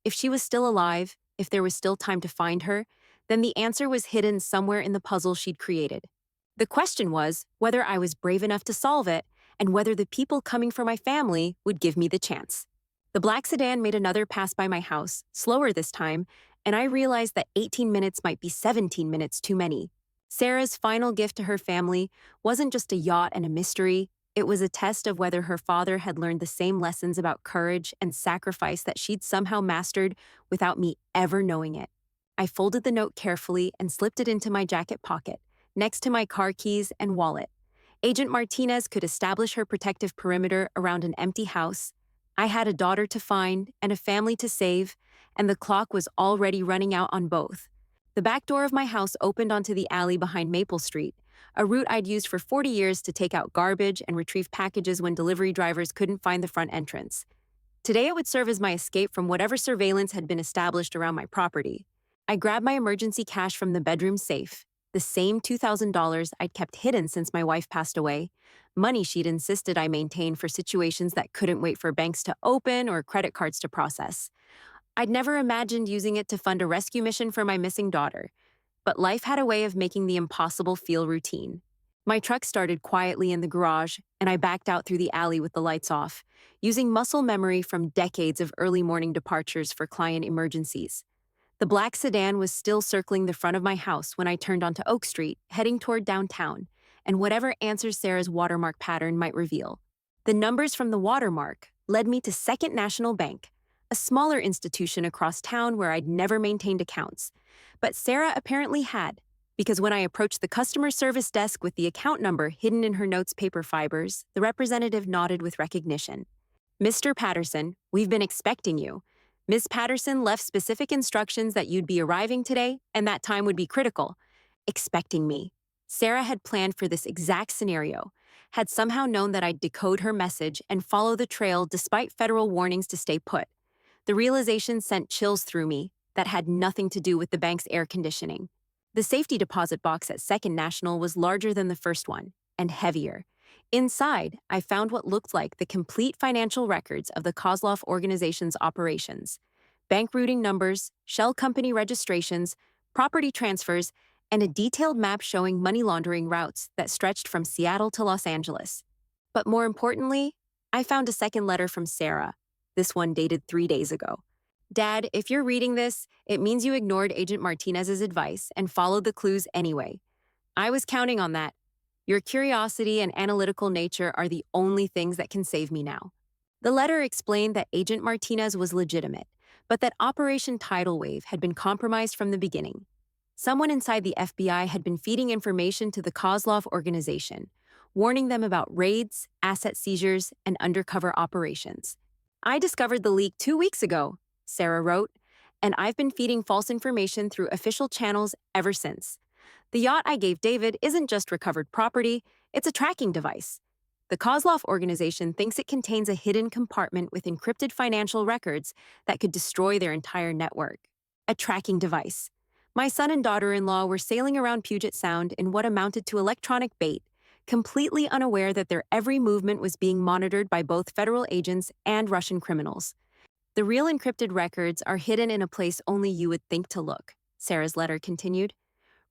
[SPEAKER 2] If she was still alive, if there was still time to find her, then the answer was hidden somewhere in the puzzle she'd created. The question was whether I was brave enough to solve it and whether the people coming for my family would give me the chance. The black sedan made another pass by my house, slower this time, and I realized that 18 minutes might be 17 minutes too many. Sarah's final gift to her family wasn't just a yacht and a mystery. It was a test of whether her father had learned the same lessons about courage and sacrifice that she'd somehow mastered without me ever knowing it. I folded the note carefully and slipped it into my jacket pocket, next to my car keys and wallet. Agent Martinez could establish her protective perimeter around an empty house. I had a daughter to find and a family to save, and the clock was already running out on both. The back door of my house opened onto the alley behind Maple Street, a route I'd used for 40 years to take out garbage and retrieve packages when delivery drivers couldn't find the front entrance. Today it would serve as my escape from whatever surveillance had been established around my property. I grabbed my emergency cash from the bedroom safe, the same $2,000 I'd kept hidden since my wife passed away, money she'd insisted I maintain for situations that couldn't wait for banks to open or credit cards to process. I'd never imagined using it to fund a rescue mission for my missing daughter, but life had a way of making the impossible feel routine. My truck started quietly in the garage, and I backed out through the alley with the lights off, using muscle memory from decades of early morning departures for client emergencies. The black sedan was still circling the front of my house when I turned onto Oak Street, heading toward downtown, and whatever answers Sarah's watermark pattern might reveal. The numbers from the watermark led me to Second National Bank, a smaller institution across town where I'd never maintained accounts. But Sarah apparently had, because when I approached the customer service desk with the account number hidden in her notes' paper fibers, the representative nodded with recognition. "Mr. Patterson, we've been expecting you. Ms. Patterson left specific instructions that you'd be arriving today, and that time would be critical." Expecting me. Sarah had planned for this exact scenario, had somehow known that I'd decode her message and follow the trail despite federal warnings to stay put. The realization sent chills through me that had nothing to do with the bank's air conditioning. The safety deposit box at Second National was larger than the first one, and heavier. Inside, I found what looked like the complete financial records of the Kozlov organization's operations: bank routing numbers, shell company registrations, property transfers, and a detailed map showing money laundering routes that stretched from Seattle to Los Angeles. But more importantly, I found a second letter from Sarah, this one dated 3 days ago. "Dad, if you're reading this, it means you ignored Agent Martinez's advice and followed the clues anyway. I was counting on that. Your curiosity and analytical nature are the only things that can save me now." The letter explained that Agent Martinez was legitimate, but that Operation Tidal Wave had been compromised from the beginning. Someone inside the FBI had been feeding information to the Kozlov organization, warning them about raids, asset seizures, and undercover operations. "I discovered the leak 2 weeks ago," Sarah wrote, "and I've been feeding false information through official channels ever since. The yacht I gave David isn't just recovered property, it's a tracking device. The Kozlov organization thinks it contains a hidden compartment with encrypted financial records that could destroy their entire network. A tracking device. My son and daughter-in-law were sailing around Puget Sound in what amounted to electronic bait, completely unaware that their every movement was being monitored by both federal agents and Russian criminals. The real encrypted records are hidden in a place only you would think to look," Sarah's letter continued.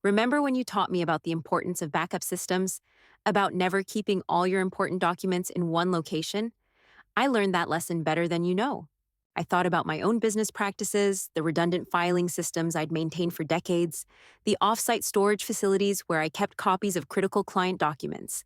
[SPEAKER 2] "Remember when you taught me about the importance of backup systems? About never keeping all your important documents in one location? I learned that lesson better than you know. I thought about my own business practices, the redundant filing systems I'd maintained for decades, the off-site storage facilities where I kept copies of critical client documents.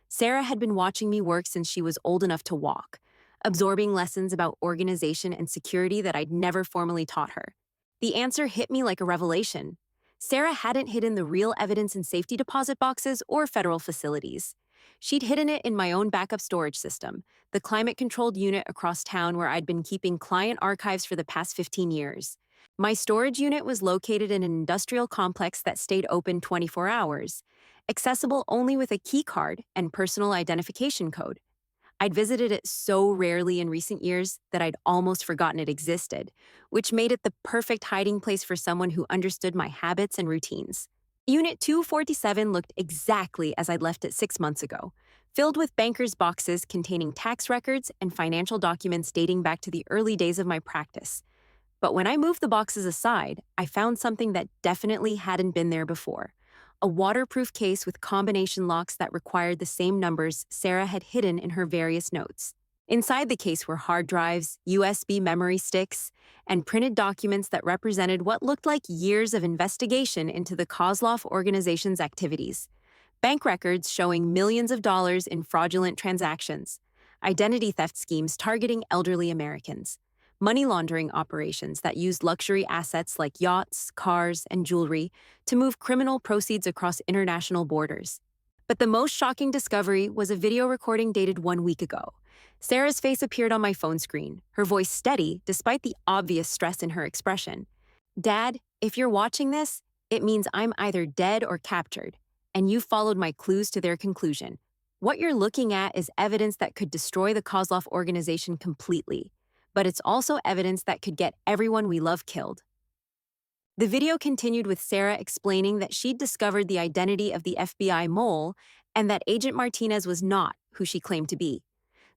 [SPEAKER 2] Sarah had been watching me work since she was old enough to walk, absorbing lessons about organization and security that I'd never formally taught her. The answer hit me like a revelation. Sarah hadn't hidden the real evidence in safety deposit boxes or federal facilities. She'd hidden it in my own backup storage system, the climate-controlled unit across town where I'd been keeping client archives for the past 15 years. My storage unit was located in an industrial complex that stayed open 24 hours, accessible only with a key card and personal identification code. I'd visited it so rarely in recent years that I'd almost forgotten it existed, which made it the perfect hiding place for someone who understood my habits and routines. Unit 247 looked exactly as I'd left it 6 months ago, filled with bankers' boxes containing tax records and financial documents dating back to the early days of my practice. But when I moved the boxes aside, I found something that definitely hadn't been there before: a waterproof case with combination locks that required the same numbers Sarah had hidden in her various notes. Inside the case were hard drives, USB memory sticks, and printed documents that represented what looked like years of investigation into the Kozlov organization's activities. Bank records showing millions of dollars in fraudulent transactions, identity theft schemes targeting elderly Americans, money laundering operations that used luxury assets like yachts, cars, and jewelry to move criminal proceeds across international borders. But the most shocking discovery was a video recording dated 1 week ago. Sarah's face appeared on my phone screen, her voice steady despite the obvious stress in her expression. "Dad, if you're watching this, it means I'm either dead or captured, and you followed my clues to their conclusion. What you're looking at is evidence that could destroy the Kozlov organization completely, but it's also evidence that could get everyone we love killed." The video continued with Sarah explaining that she'd discovered the identity of the FBI mole and that Agent Martinez was not, who she claimed to be.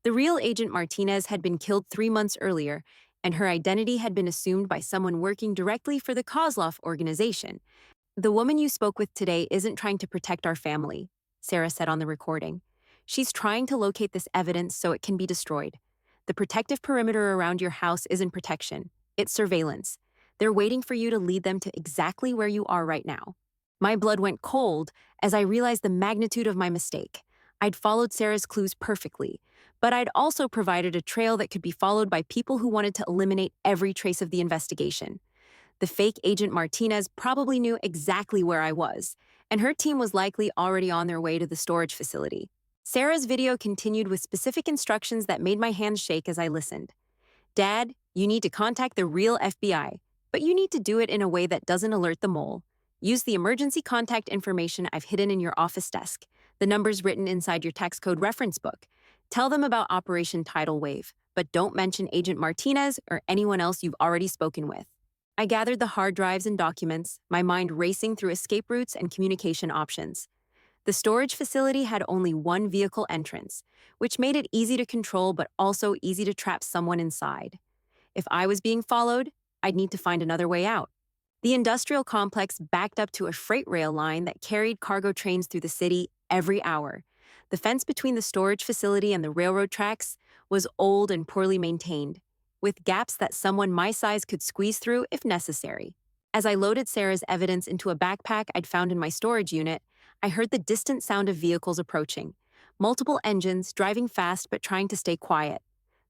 [SPEAKER 2] The real Agent Martinez had been killed 3 months earlier, and her identity had been assumed by someone working directly for the Kozlov organization. "The woman you spoke with today isn't trying to protect our family," Sarah said on the recording. "She's trying to locate this evidence so it can be destroyed. The protective perimeter around your house isn't protection, it's surveillance. They're waiting for you to lead them to exactly where you are right now." My blood went cold as I realized the magnitude of my mistake. I'd followed Sarah's clues perfectly, but I'd also provided a trail that could be followed by people who wanted to eliminate every trace of the investigation. The fake Agent Martinez probably knew exactly where I was, and her team was likely already on their way to the storage facility. Sarah's video continued with specific instructions that made my hands shake as I listened. "Dad, you need to contact the real FBI, but you need to do it in a way that doesn't alert the mole. Use the emergency contact information I've hidden in your office desk, the numbers written inside your tax code reference book. Tell them about Operation Tidal Wave, but don't mention Agent Martinez or anyone else you've already spoken with." I gathered the hard drives and documents, my mind racing through escape routes and communication options. The storage facility had only one vehicle entrance, which made it easy to control but also easy to trap someone inside. If I was being followed, I'd need to find another way out. The industrial complex backed up to a freight rail line that carried cargo trains through the city every hour. The fence between the storage facility and the railroad tracks was old and poorly maintained, with gaps that someone my size could squeeze through if necessary. As I loaded Sarah's evidence into a backpack I'd found in my storage unit, I heard the distant sound of vehicles approaching. Multiple engines driving fast but trying to stay quiet.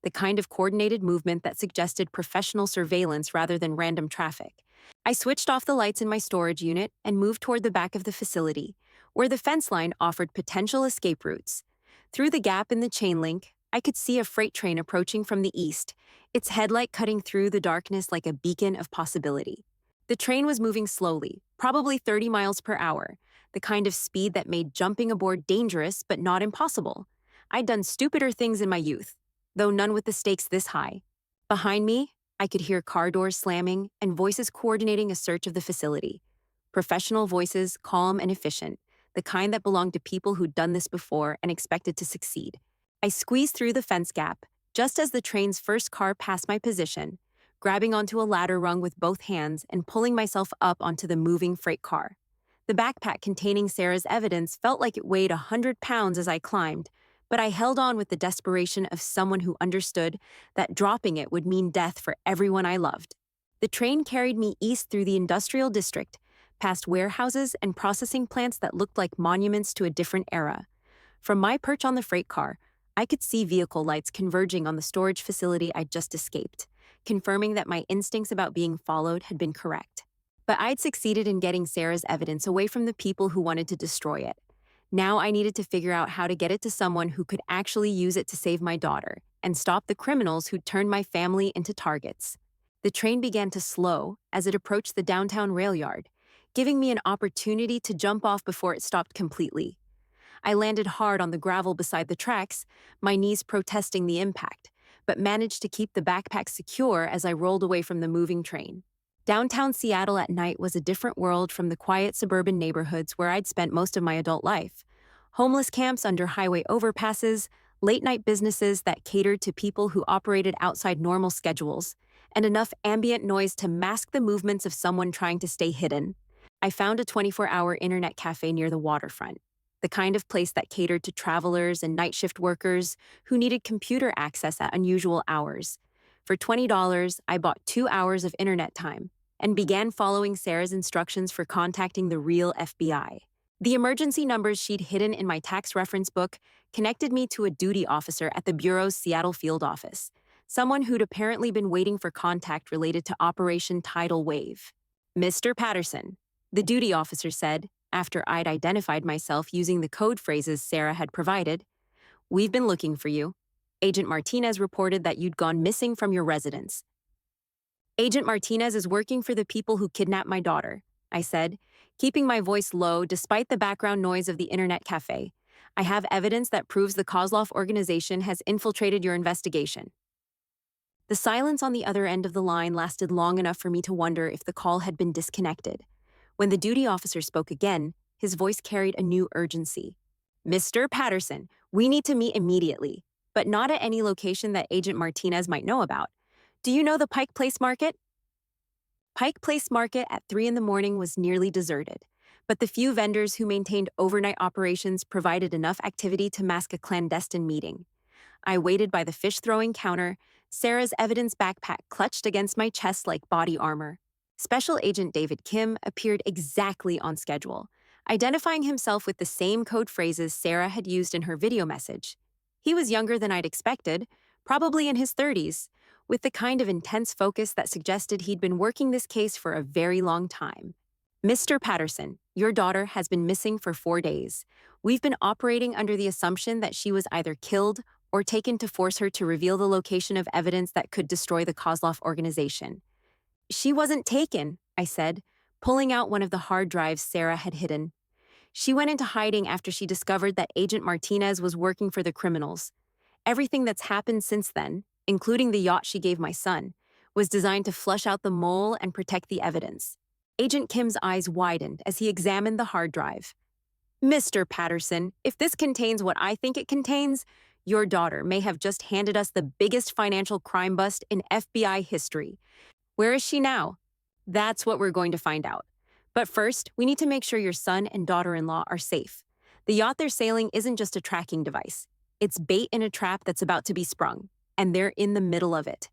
[SPEAKER 2] The kind of coordinated movement that suggested professional surveillance rather than random traffic. I switched off the lights in my storage unit and moved toward the back of the facility, where the fence line offered potential escape routes. Through the gap in the chain link, I could see a freight train approaching from the east, its headlight cutting through the darkness like a beacon of possibility. The train was moving slowly, probably 30 miles per hour, the kind of speed that made jumping aboard dangerous but not impossible. I'd done stupider things in my youth, though none with the stakes this high. Behind me, I could hear car doors slamming and voices coordinating a search of the facility. Professional voices, calm and efficient, the kind that belonged to people who'd done this before and expected to succeed. I squeezed through the fence gap, just as the train's first car passed my position, grabbing onto a ladder rung with both hands and pulling myself up onto the moving freight car. The backpack containing Sarah's evidence felt like it weighed 100 pounds as I climbed, but I held on with the desperation of someone who understood that dropping it would mean death for everyone I loved. The train carried me east through the industrial district, past warehouses and processing plants that looked like monuments to a different era. From my perch on the freight car, I could see vehicle lights converging on the storage facility I'd just escaped, confirming that my instincts about being followed had been correct. But I'd succeeded in getting Sarah's evidence away from the people who wanted to destroy it. Now I needed to figure out how to get it to someone who could actually use it to save my daughter and stop the criminals who'd turned my family into targets. The train began to slow as it approached the downtown rail yard, giving me an opportunity to jump off before it stopped completely. I landed hard on the gravel beside the tracks, my knees protesting the impact, but managed to keep the backpack secure as I rolled away from the moving train. Downtown Seattle at night was a different world from the quiet suburban neighborhoods where I'd spent most of my adult life. Homeless camps under highway overpasses, late-night businesses that catered to people who operated outside normal schedules, and enough ambient noise to mask the movements of someone trying to stay hidden. I found a 24-hour internet cafe near the waterfront, the kind of place that catered to travelers and night shift workers who needed computer access at unusual hours. For $20, I bought 2 hours of internet time and began following Sarah's instructions for contacting the real FBI. The emergency numbers she'd hidden in my tax reference book connected me to a duty officer at the Bureau's Seattle field office, someone who'd apparently been waiting for contact related to Operation Tidal Wave. "Mr. Patterson," the duty officer said, after I'd identified myself using the code phrases Sarah had provided, "we've been looking for you. Agent Martinez reported that you'd gone missing from your residence." "Agent Martinez is working for the people who kidnapped my daughter," I said, keeping my voice low despite the background noise of the internet cafe. "I have evidence that proves the Kozlov organization has infiltrated your investigation." The silence on the other end of the line lasted long enough for me to wonder if the call had been disconnected. When the duty officer spoke again, his voice carried a new urgency. Mr. Patterson, we need to meet immediately, but not at any location that Agent Martinez might know about. Do you know the Pike Place Market? Pike Place Market at 3 in the morning was nearly deserted, but the few vendors who maintained overnight operations provided enough activity to mask a clandestine meeting. I waited by the fish throwing counter, Sarah's evidence backpack clutched against my chest like body armor. Special Agent David Kim appeared exactly on schedule, identifying himself with the same code phrases Sarah had used in her video message. He was younger than I'd expected, probably in his 30s, with the kind of intense focus that suggested he'd been working this case for a very long time. Mr. Patterson, your daughter has been missing for 4 days. We've been operating under the assumption that she was either killed or taken to force her to reveal the location of evidence that could destroy the Kozlov organization. She wasn't taken, I said, pulling out one of the hard drives Sarah had hidden. She went into hiding after she discovered that Agent Martinez was working for the criminals. Everything that's happened since then, including the yacht she gave my son, was designed to flush out the mole and protect the evidence. Agent Kim's eyes widened as he examined the hard drive. Mr. Patterson, if this contains what I think it contains, your daughter may have just handed us the biggest financial crime bust in FBI history. Where is she now? That's what we're going to find out. But first, we need to make sure your son and daughter-in-law are safe. The yacht they're sailing isn't just a tracking device. It's bait in a trap that's about to be sprung, and they're in the middle of it.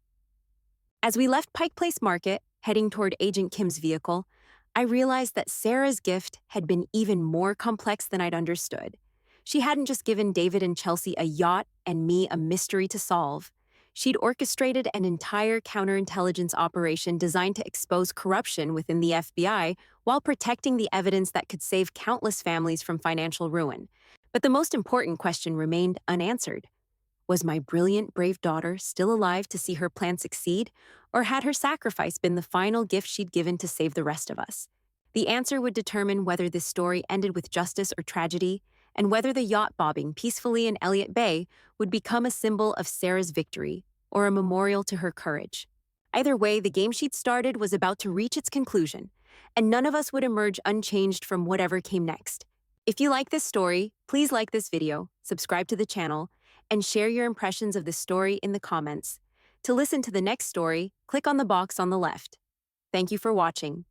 [SPEAKER 2] As we left Pike Place Market, heading toward Agent Kim's vehicle, I realized that Sarah's gift had been even more complex than I'd understood. She hadn't just given David and Chelsea a yacht and me a mystery to solve. She'd orchestrated an entire counterintelligence operation designed to expose corruption within the FBI while protecting the evidence that could save countless families from financial ruin. But the most important question remained unanswered. Was my brilliant, brave daughter still alive to see her plan succeed, or had her sacrifice been the final gift she'd given to save the rest of us? The answer would determine whether this story ended with justice or tragedy, and whether the yacht bobbing peacefully in Elliott Bay would become a symbol of Sarah's victory or a memorial to her courage. Either way, the game she'd started was about to reach its conclusion, and none of us would emerge unchanged from whatever came next. If you like this story, please like this video, subscribe to the channel, and share your impressions of this story in the comments. To listen to the next story, click on the box on the left. Thank you for watching.